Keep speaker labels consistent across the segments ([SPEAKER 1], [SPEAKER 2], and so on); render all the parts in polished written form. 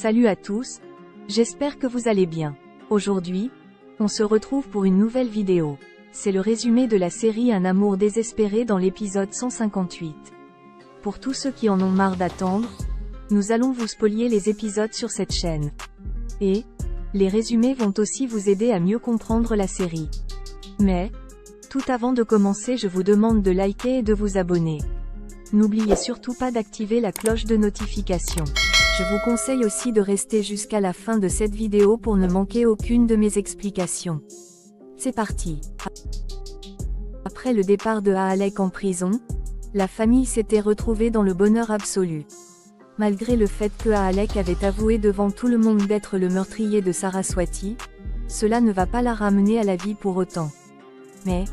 [SPEAKER 1] Salut à tous, j'espère que vous allez bien. Aujourd'hui, on se retrouve pour une nouvelle vidéo. C'est le résumé de la série Un amour désespéré dans l'épisode 158. Pour tous ceux qui en ont marre d'attendre, nous allons vous spolier les épisodes sur cette chaîne. Et, les résumés vont aussi vous aider à mieux comprendre la série. Mais, tout avant de commencer, je vous demande de liker et de vous abonner. N'oubliez surtout pas d'activer la cloche de notification. Je vous conseille aussi de rester jusqu'à la fin de cette vidéo pour ne manquer aucune de mes explications. C'est parti. Après le départ de Aalek en prison, la famille s'était retrouvée dans le bonheur absolu. Malgré le fait que Aalek avait avoué devant tout le monde d'être le meurtrier de Saraswati, cela ne va pas la ramener à la vie pour autant. Mais,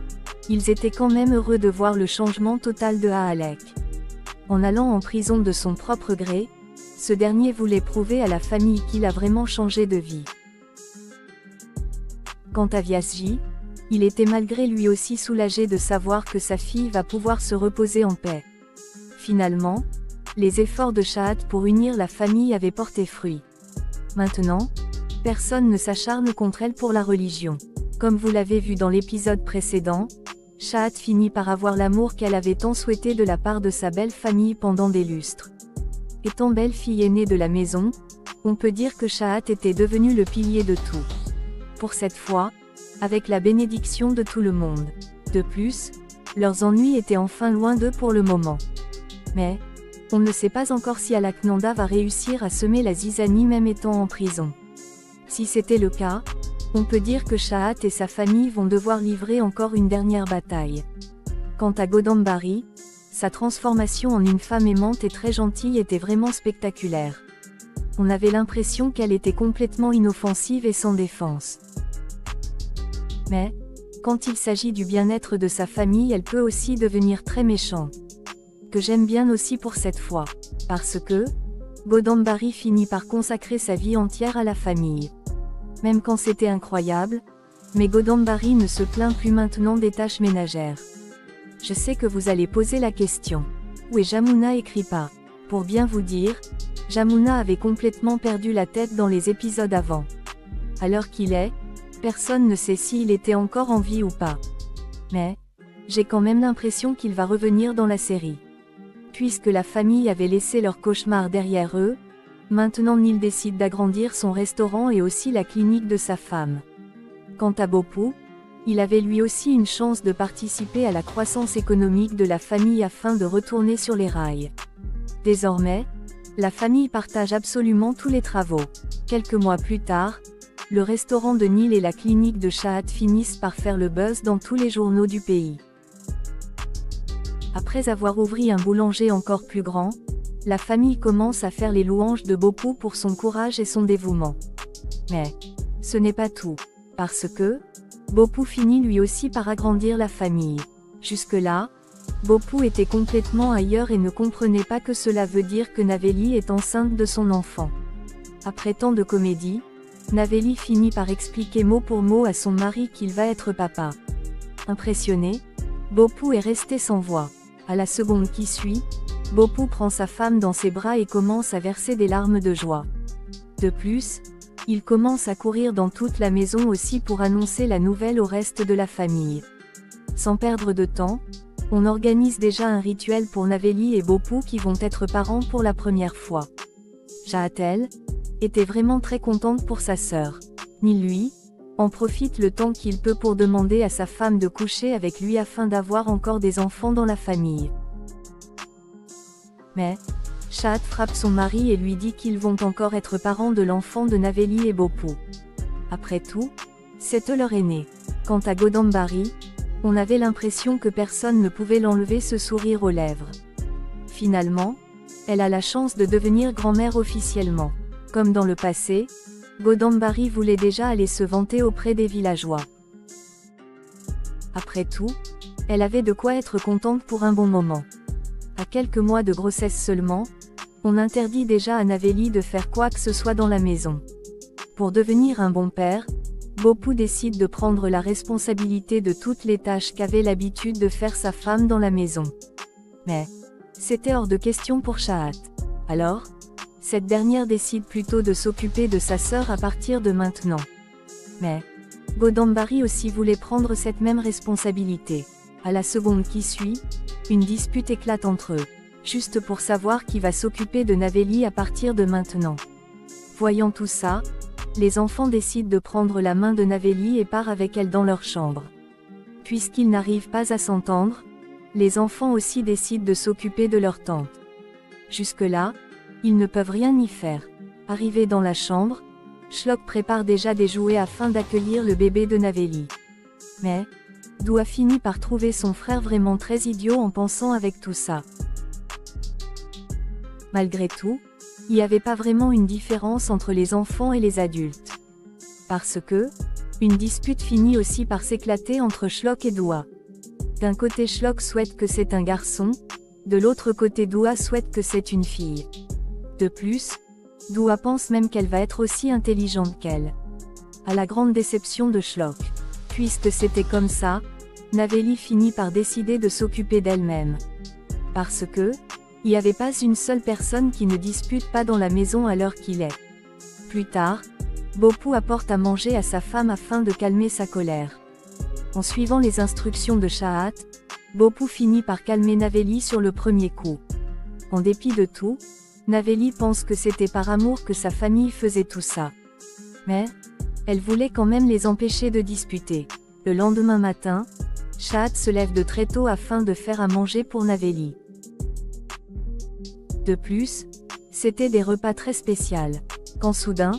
[SPEAKER 1] ils étaient quand même heureux de voir le changement total de Aalek. En allant en prison de son propre gré, ce dernier voulait prouver à la famille qu'il a vraiment changé de vie. Quant à Vyasji, il était malgré lui aussi soulagé de savoir que sa fille va pouvoir se reposer en paix. Finalement, les efforts de Chahat pour unir la famille avaient porté fruit. Maintenant, personne ne s'acharne contre elle pour la religion. Comme vous l'avez vu dans l'épisode précédent, Chahat finit par avoir l'amour qu'elle avait tant souhaité de la part de sa belle famille pendant des lustres. Étant belle-fille aînée de la maison, on peut dire que Chahat était devenue le pilier de tout. Pour cette fois, avec la bénédiction de tout le monde. De plus, leurs ennuis étaient enfin loin d'eux pour le moment. Mais, on ne sait pas encore si Alaknanda va réussir à semer la zizanie même étant en prison. Si c'était le cas, on peut dire que Chahat et sa famille vont devoir livrer encore une dernière bataille. Quant à Godambari, sa transformation en une femme aimante et très gentille était vraiment spectaculaire. On avait l'impression qu'elle était complètement inoffensive et sans défense. Mais, quand il s'agit du bien-être de sa famille, elle peut aussi devenir très méchante. Que j'aime bien aussi pour cette fois. Parce que, Godambari finit par consacrer sa vie entière à la famille. Même quand c'était incroyable, mais Godambari ne se plaint plus maintenant des tâches ménagères. Je sais que vous allez poser la question. Où est Jamuna et Kripa? Pour bien vous dire, Jamuna avait complètement perdu la tête dans les épisodes avant. À l'heure qu'il est, personne ne sait s'il était encore en vie ou pas. Mais, j'ai quand même l'impression qu'il va revenir dans la série. Puisque la famille avait laissé leur cauchemar derrière eux, maintenant Neil décide d'agrandir son restaurant et aussi la clinique de sa femme. Quant à Bopu, il avait lui aussi une chance de participer à la croissance économique de la famille afin de retourner sur les rails. Désormais, la famille partage absolument tous les travaux. Quelques mois plus tard, le restaurant de Neil et la clinique de Chahat finissent par faire le buzz dans tous les journaux du pays. Après avoir ouvert un boulanger encore plus grand, la famille commence à faire les louanges de Bopu pour son courage et son dévouement. Mais, ce n'est pas tout. Parce que, Bopu finit lui aussi par agrandir la famille. Jusque-là, Bopu était complètement ailleurs et ne comprenait pas que cela veut dire que Naveli est enceinte de son enfant. Après tant de comédie, Naveli finit par expliquer mot pour mot à son mari qu'il va être papa. Impressionné, Bopu est resté sans voix. À la seconde qui suit, Bopu prend sa femme dans ses bras et commence à verser des larmes de joie. De plus, il commence à courir dans toute la maison aussi pour annoncer la nouvelle au reste de la famille. Sans perdre de temps, on organise déjà un rituel pour Naveli et Bopu qui vont être parents pour la première fois. Chahat était vraiment très contente pour sa sœur. Neil lui, en profite le temps qu'il peut pour demander à sa femme de coucher avec lui afin d'avoir encore des enfants dans la famille. Mais, Chahat frappe son mari et lui dit qu'ils vont encore être parents de l'enfant de Naveli et Bopu. Après tout, c'est eux leur aîné. Quant à Godambari, on avait l'impression que personne ne pouvait l'enlever ce sourire aux lèvres. Finalement, elle a la chance de devenir grand-mère officiellement. Comme dans le passé, Godambari voulait déjà aller se vanter auprès des villageois. Après tout, elle avait de quoi être contente pour un bon moment. À quelques mois de grossesse seulement, on interdit déjà à Naveli de faire quoi que ce soit dans la maison. Pour devenir un bon père, Bopu décide de prendre la responsabilité de toutes les tâches qu'avait l'habitude de faire sa femme dans la maison. Mais, c'était hors de question pour Chahat. Alors, Cette dernière décide plutôt de s'occuper de sa sœur à partir de maintenant. Mais Godambari aussi voulait prendre cette même responsabilité. À la seconde qui suit, une dispute éclate entre eux, juste pour savoir qui va s'occuper de Naveli à partir de maintenant. Voyant tout ça, les enfants décident de prendre la main de Naveli et partent avec elle dans leur chambre. Puisqu'ils n'arrivent pas à s'entendre, les enfants aussi décident de s'occuper de leur tante. Jusque-là, ils ne peuvent rien y faire. Arrivés dans la chambre, Shlok prépare déjà des jouets afin d'accueillir le bébé de Naveli. Mais Dua finit par trouver son frère vraiment très idiot en pensant avec tout ça. Malgré tout, il n'y avait pas vraiment une différence entre les enfants et les adultes. Parce que, une dispute finit aussi par s'éclater entre Shlok et Dua. D'un côté Shlok souhaite que c'est un garçon, de l'autre côté Dua souhaite que c'est une fille. De plus, Dua pense même qu'elle va être aussi intelligente qu'elle. À la grande déception de Shlok. Puisque c'était comme ça, Naveli finit par décider de s'occuper d'elle-même. Parce que, il n'y avait pas une seule personne qui ne dispute pas dans la maison à l'heure qu'il est. Plus tard, Bopou apporte à manger à sa femme afin de calmer sa colère. En suivant les instructions de Chahat, Bopou finit par calmer Naveli sur le premier coup. En dépit de tout, Naveli pense que c'était par amour que sa famille faisait tout ça. Mais elle voulait quand même les empêcher de disputer. Le lendemain matin, Chahat se lève de très tôt afin de faire à manger pour Naveli. De plus, c'était des repas très spéciaux. Quand soudain,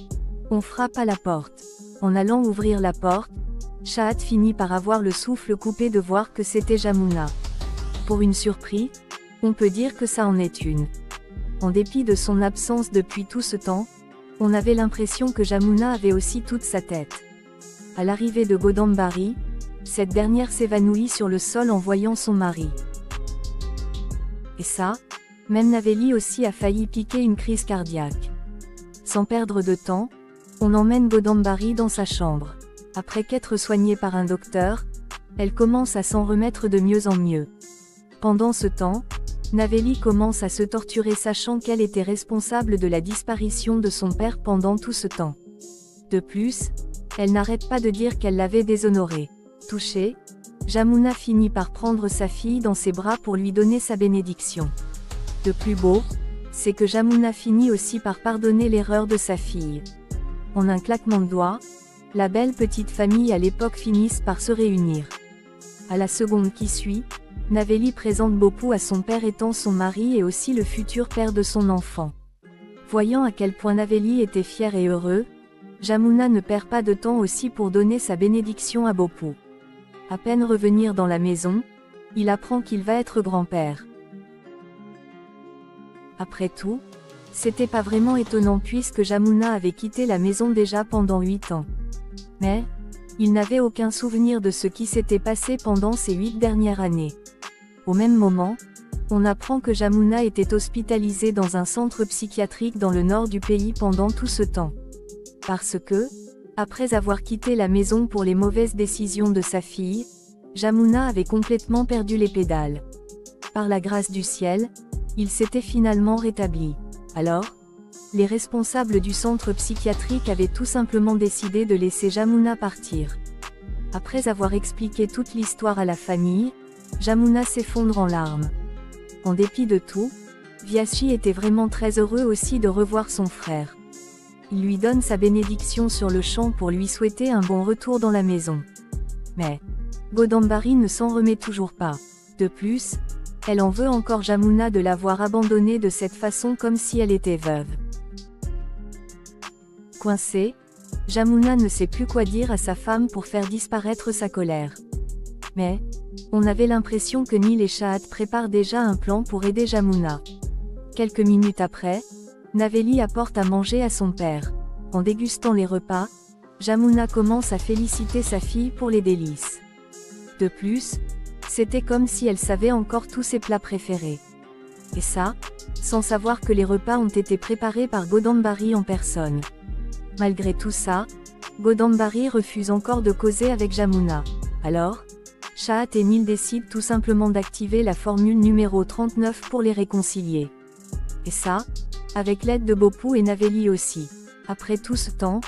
[SPEAKER 1] on frappe à la porte. En allant ouvrir la porte, Chahat finit par avoir le souffle coupé de voir que c'était Jamuna. Pour une surprise, on peut dire que ça en est une. En dépit de son absence depuis tout ce temps, on avait l'impression que Jamuna avait aussi toute sa tête. À l'arrivée de Godambari, cette dernière s'évanouit sur le sol en voyant son mari. Et ça, même Naveli aussi a failli piquer une crise cardiaque. Sans perdre de temps, on emmène Godambari dans sa chambre. Après qu'être soignée par un docteur, elle commence à s'en remettre de mieux en mieux. Pendant ce temps, Naveli commence à se torturer sachant qu'elle était responsable de la disparition de son père pendant tout ce temps. De plus, elle n'arrête pas de dire qu'elle l'avait déshonoré. Touchée, Jamuna finit par prendre sa fille dans ses bras pour lui donner sa bénédiction. De plus beau, c'est que Jamuna finit aussi par pardonner l'erreur de sa fille. En un claquement de doigts, la belle petite famille à l'époque finissent par se réunir. À la seconde qui suit, Naveli présente Bopou à son père étant son mari et aussi le futur père de son enfant. Voyant à quel point Naveli était fier et heureux, Jamuna ne perd pas de temps aussi pour donner sa bénédiction à Bopou. À peine revenir dans la maison, il apprend qu'il va être grand-père. Après tout, c'était pas vraiment étonnant puisque Jamuna avait quitté la maison déjà pendant 8 ans. Mais, il n'avait aucun souvenir de ce qui s'était passé pendant ces 8 dernières années. Au même moment, on apprend que Jamuna était hospitalisée dans un centre psychiatrique dans le nord du pays pendant tout ce temps. Parce que, après avoir quitté la maison pour les mauvaises décisions de sa fille, Jamuna avait complètement perdu les pédales. Par la grâce du ciel, il s'était finalement rétabli. Alors, les responsables du centre psychiatrique avaient tout simplement décidé de laisser Jamuna partir. Après avoir expliqué toute l'histoire à la famille, Jamuna s'effondre en larmes. En dépit de tout, Vyachi était vraiment très heureux aussi de revoir son frère. Il lui donne sa bénédiction sur le champ pour lui souhaiter un bon retour dans la maison. Mais Godambari ne s'en remet toujours pas. De plus, elle en veut encore Jamuna de l'avoir abandonnée de cette façon comme si elle était veuve. Coincée, Jamuna ne sait plus quoi dire à sa femme pour faire disparaître sa colère. Mais on avait l'impression que Nil et Chahat préparent déjà un plan pour aider Jamuna. Quelques minutes après, Naveli apporte à manger à son père. En dégustant les repas, Jamuna commence à féliciter sa fille pour les délices. De plus, c'était comme si elle savait encore tous ses plats préférés. Et ça, sans savoir que les repas ont été préparés par Godambari en personne. Malgré tout ça, Godambari refuse encore de causer avec Jamuna. Alors, Chahat et Nil décident tout simplement d'activer la formule numéro 39 pour les réconcilier. Et ça, avec l'aide de Bopou et Navéli aussi. Après tout ce temps,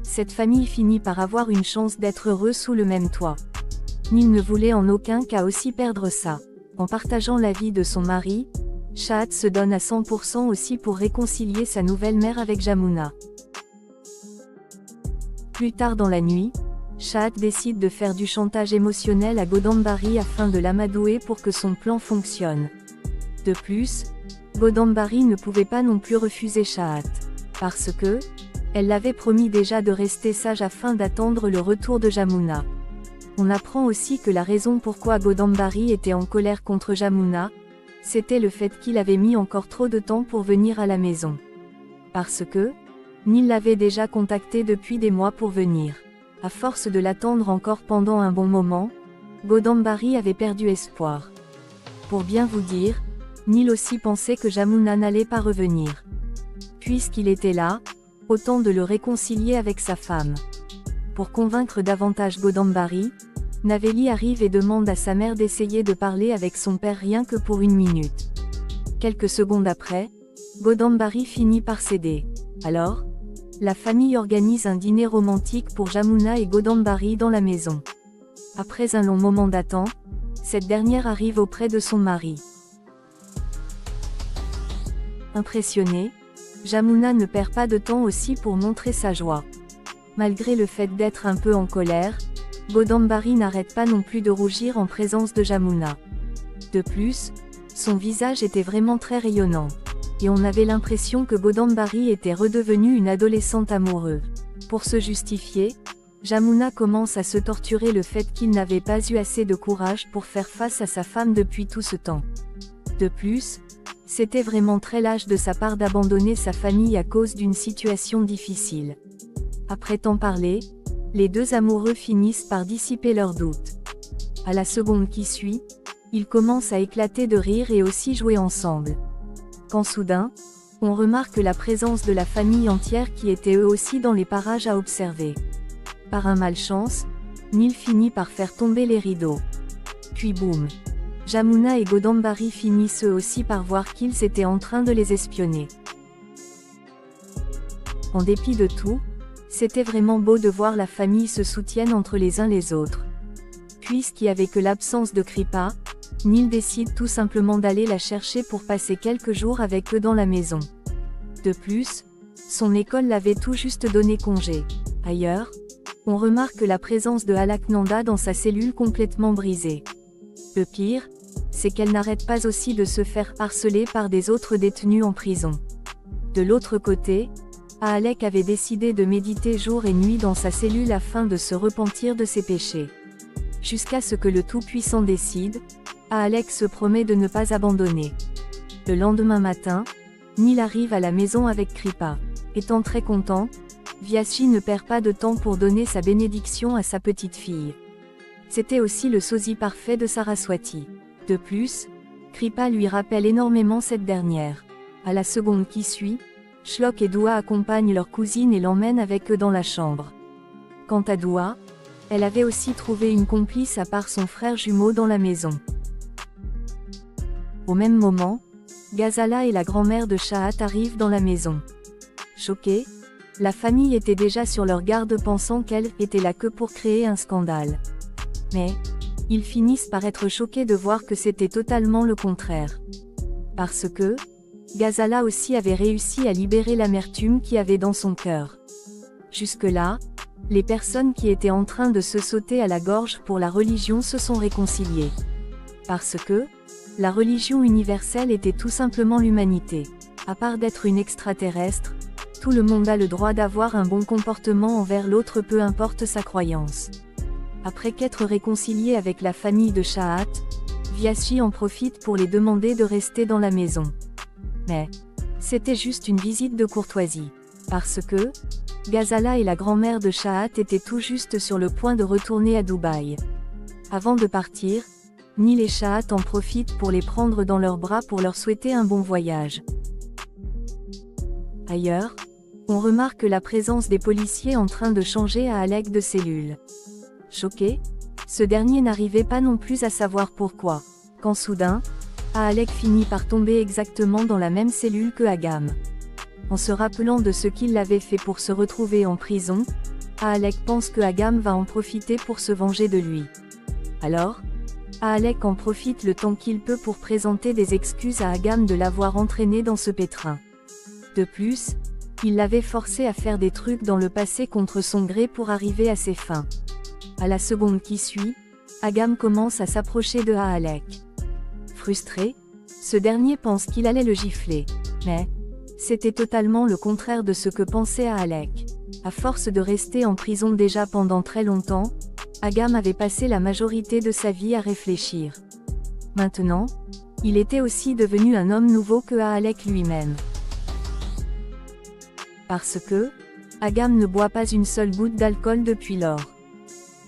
[SPEAKER 1] cette famille finit par avoir une chance d'être heureux sous le même toit. Nil ne voulait en aucun cas aussi perdre ça. En partageant la vie de son mari, Shahat se donne à 100% aussi pour réconcilier sa nouvelle mère avec Jamuna. Plus tard dans la nuit, Shahat décide de faire du chantage émotionnel à Godambari afin de l'amadouer pour que son plan fonctionne. De plus, Godambari ne pouvait pas non plus refuser Shahat, parce que, elle l'avait promis déjà de rester sage afin d'attendre le retour de Jamuna. On apprend aussi que la raison pourquoi Godambari était en colère contre Jamuna, c'était le fait qu'il avait mis encore trop de temps pour venir à la maison. Parce que, Nil l'avait déjà contacté depuis des mois pour venir. À force de l'attendre encore pendant un bon moment, Godambari avait perdu espoir. Pour bien vous dire, Nil aussi pensait que Jamuna n'allait pas revenir. Puisqu'il était là, autant de le réconcilier avec sa femme. Pour convaincre davantage Godambari, Navéli arrive et demande à sa mère d'essayer de parler avec son père rien que pour 1 minute. Quelques secondes après, Godambari finit par céder. Alors, la famille organise un dîner romantique pour Jamuna et Godambari dans la maison. Après un long moment d'attente, cette dernière arrive auprès de son mari. Impressionnée, Jamuna ne perd pas de temps aussi pour montrer sa joie. Malgré le fait d'être un peu en colère, Godambari n'arrête pas non plus de rougir en présence de Jamuna. De plus, son visage était vraiment très rayonnant. Et on avait l'impression que Godambari était redevenue une adolescente amoureuse. Pour se justifier, Jamuna commence à se torturer le fait qu'il n'avait pas eu assez de courage pour faire face à sa femme depuis tout ce temps. De plus, c'était vraiment très lâche de sa part d'abandonner sa famille à cause d'une situation difficile. Après tant parler, les deux amoureux finissent par dissiper leurs doutes. À la seconde qui suit, ils commencent à éclater de rire et aussi jouer ensemble. Quand soudain, on remarque la présence de la famille entière qui était eux aussi dans les parages à observer. Par un malchance, Nil finit par faire tomber les rideaux. Puis boum! Jamuna et Godambari finissent eux aussi par voir qu'ils étaient en train de les espionner. En dépit de tout, c'était vraiment beau de voir la famille se soutienne entre les uns les autres. Puisqu'il n'y avait que l'absence de Kripa, Nil décide tout simplement d'aller la chercher pour passer quelques jours avec eux dans la maison. De plus, son école l'avait tout juste donné congé. Ailleurs, on remarque la présence de Alaknanda dans sa cellule complètement brisée. Le pire, c'est qu'elle n'arrête pas aussi de se faire harceler par des autres détenus en prison. De l'autre côté, Alek avait décidé de méditer jour et nuit dans sa cellule afin de se repentir de ses péchés. Jusqu'à ce que le Tout-Puissant décide, Alek se promet de ne pas abandonner. Le lendemain matin, Nil arrive à la maison avec Kripa. Étant très content, Vyaschi ne perd pas de temps pour donner sa bénédiction à sa petite fille. C'était aussi le sosie parfait de Saraswati. De plus, Kripa lui rappelle énormément cette dernière. À la seconde qui suit, Shlok et Dua accompagnent leur cousine et l'emmènent avec eux dans la chambre. Quant à Dua, elle avait aussi trouvé une complice à part son frère jumeau dans la maison. Au même moment, Ghazala et la grand-mère de Shahat arrivent dans la maison. Choquée, la famille était déjà sur leur garde pensant qu'elle était là que pour créer un scandale. Mais, ils finissent par être choqués de voir que c'était totalement le contraire. Parce que, Ghazala aussi avait réussi à libérer l'amertume qu'il y avait dans son cœur. Jusque-là, les personnes qui étaient en train de se sauter à la gorge pour la religion se sont réconciliées. Parce que, la religion universelle était tout simplement l'humanité. À part d'être une extraterrestre, tout le monde a le droit d'avoir un bon comportement envers l'autre peu importe sa croyance. Après qu'être réconcilié avec la famille de Shahat, Vyaschi en profite pour les demander de rester dans la maison. Mais, c'était juste une visite de courtoisie. Parce que, Ghazala et la grand-mère de Shahat étaient tout juste sur le point de retourner à Dubaï. Avant de partir, Nil et Shahat en profitent pour les prendre dans leurs bras pour leur souhaiter un bon voyage. Ailleurs, on remarque la présence des policiers en train de changer à Alek de cellule. Choqué, ce dernier n'arrivait pas non plus à savoir pourquoi, quand soudain, Alek finit par tomber exactement dans la même cellule que Agam. En se rappelant de ce qu'il avait fait pour se retrouver en prison, Ahalek pense que Agam va en profiter pour se venger de lui. Alors, Ahalek en profite le temps qu'il peut pour présenter des excuses à Agam de l'avoir entraîné dans ce pétrin. De plus, il l'avait forcé à faire des trucs dans le passé contre son gré pour arriver à ses fins. À la seconde qui suit, Agam commence à s'approcher de Ahalek. Frustré, ce dernier pense qu'il allait le gifler. Mais c'était totalement le contraire de ce que pensait Ahalek. À force de rester en prison déjà pendant très longtemps, Agam avait passé la majorité de sa vie à réfléchir. Maintenant, il était aussi devenu un homme nouveau que Ahalek lui-même. Parce que, Agam ne boit pas une seule goutte d'alcool depuis lors.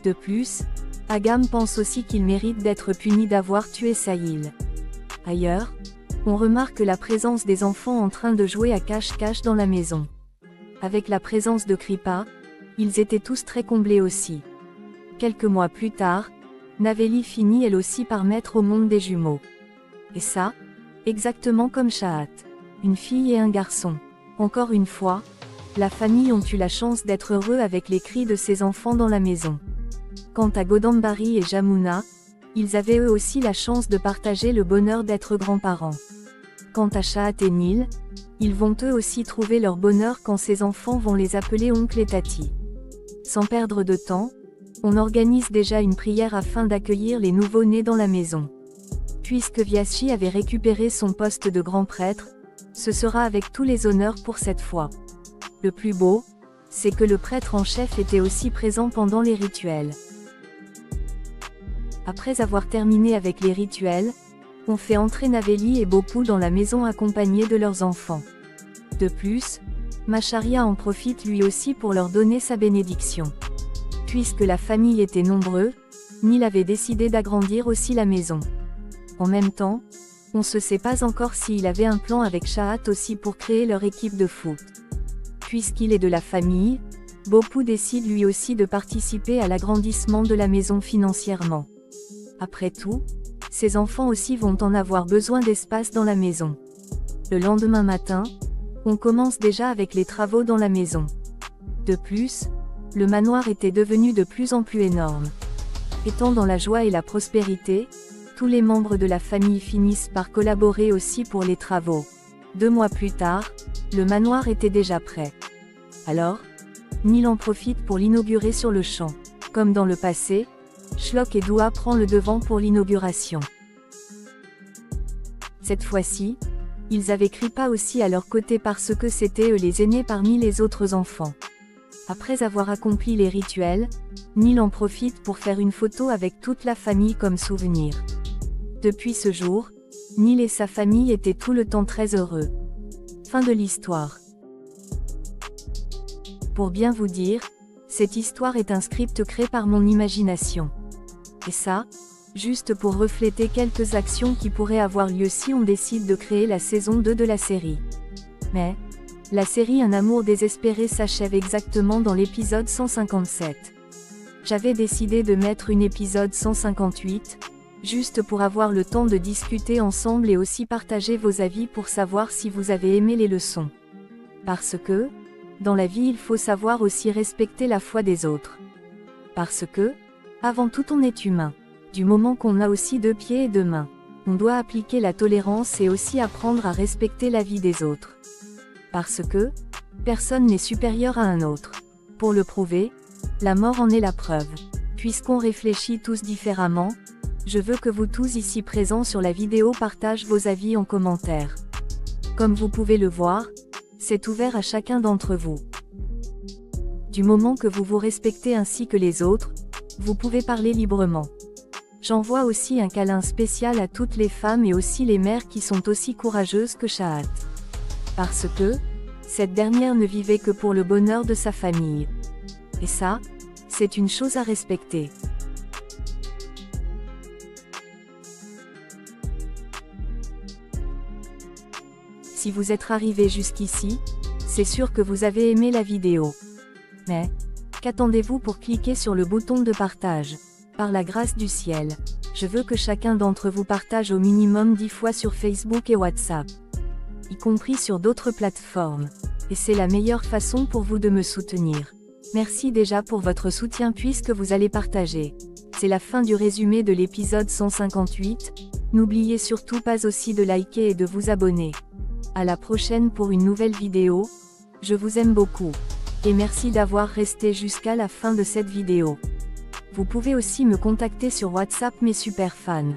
[SPEAKER 1] De plus, Agam pense aussi qu'il mérite d'être puni d'avoir tué Sahil. Ailleurs, on remarque la présence des enfants en train de jouer à cache-cache dans la maison. Avec la présence de Kripa, ils étaient tous très comblés aussi. Quelques mois plus tard, Naveli finit elle aussi par mettre au monde des jumeaux. Et ça, exactement comme Shahat. Une fille et un garçon. Encore une fois, la famille ont eu la chance d'être heureux avec les cris de ses enfants dans la maison. Quant à Godambari et Jamuna, ils avaient eux aussi la chance de partager le bonheur d'être grands-parents. Quant à Shahat et Nil, ils vont eux aussi trouver leur bonheur quand ces enfants vont les appeler oncle et tati. Sans perdre de temps, on organise déjà une prière afin d'accueillir les nouveau-nés dans la maison. Puisque Vyaschi avait récupéré son poste de grand prêtre, ce sera avec tous les honneurs pour cette fois. Le plus beau, c'est que le prêtre en chef était aussi présent pendant les rituels. Après avoir terminé avec les rituels, on fait entrer Naveli et Bopu dans la maison accompagnés de leurs enfants. De plus, Macharia en profite lui aussi pour leur donner sa bénédiction. Puisque la famille était nombreuse, Nil avait décidé d'agrandir aussi la maison. En même temps, on ne sait pas encore s'il avait un plan avec Shahat aussi pour créer leur équipe de foot. Puisqu'il est de la famille, Bopu décide lui aussi de participer à l'agrandissement de la maison financièrement. Après tout, ses enfants aussi vont en avoir besoin d'espace dans la maison. Le lendemain matin, on commence déjà avec les travaux dans la maison. De plus, le manoir était devenu de plus en plus énorme. Étant dans la joie et la prospérité, tous les membres de la famille finissent par collaborer aussi pour les travaux. 2 mois plus tard, le manoir était déjà prêt. Alors, Nil en profite pour l'inaugurer sur le champ. Comme dans le passé, Shlok et Dua prend le devant pour l'inauguration. Cette fois-ci, ils avaient Kripa aussi à leur côté parce que c'était eux les aînés parmi les autres enfants. Après avoir accompli les rituels, Nil en profite pour faire une photo avec toute la famille comme souvenir. Depuis ce jour, Nil et sa famille étaient tout le temps très heureux. Fin de l'histoire. Pour bien vous dire, cette histoire est un script créé par mon imagination. Et ça, juste pour refléter quelques actions qui pourraient avoir lieu si on décide de créer la saison 2 de la série. Mais, la série Un amour désespéré s'achève exactement dans l'épisode 157. J'avais décidé de mettre une épisode 158, juste pour avoir le temps de discuter ensemble et aussi partager vos avis pour savoir si vous avez aimé les leçons. Parce que, dans la vie il faut savoir aussi respecter la foi des autres. Parce que, avant tout on est humain. Du moment qu'on a aussi 2 pieds et 2 mains. On doit appliquer la tolérance et aussi apprendre à respecter la vie des autres. Parce que, personne n'est supérieur à un autre. Pour le prouver, la mort en est la preuve. Puisqu'on réfléchit tous différemment, je veux que vous tous ici présents sur la vidéo partagent vos avis en commentaire. Comme vous pouvez le voir, c'est ouvert à chacun d'entre vous. Du moment que vous vous respectez ainsi que les autres, vous pouvez parler librement. J'envoie aussi un câlin spécial à toutes les femmes et aussi les mères qui sont aussi courageuses que Shahat. Parce que, cette dernière ne vivait que pour le bonheur de sa famille. Et ça, c'est une chose à respecter. Si vous êtes arrivé jusqu'ici, c'est sûr que vous avez aimé la vidéo. Mais, qu'attendez-vous pour cliquer sur le bouton de partage? Par la grâce du ciel, je veux que chacun d'entre vous partage au minimum 10 fois sur Facebook et WhatsApp. Y compris sur d'autres plateformes. Et c'est la meilleure façon pour vous de me soutenir. Merci déjà pour votre soutien puisque vous allez partager. C'est la fin du résumé de l'épisode 158. N'oubliez surtout pas aussi de liker et de vous abonner. À la prochaine pour une nouvelle vidéo. Je vous aime beaucoup. Et merci d'avoir resté jusqu'à la fin de cette vidéo. Vous pouvez aussi me contacter sur WhatsApp mes super fans.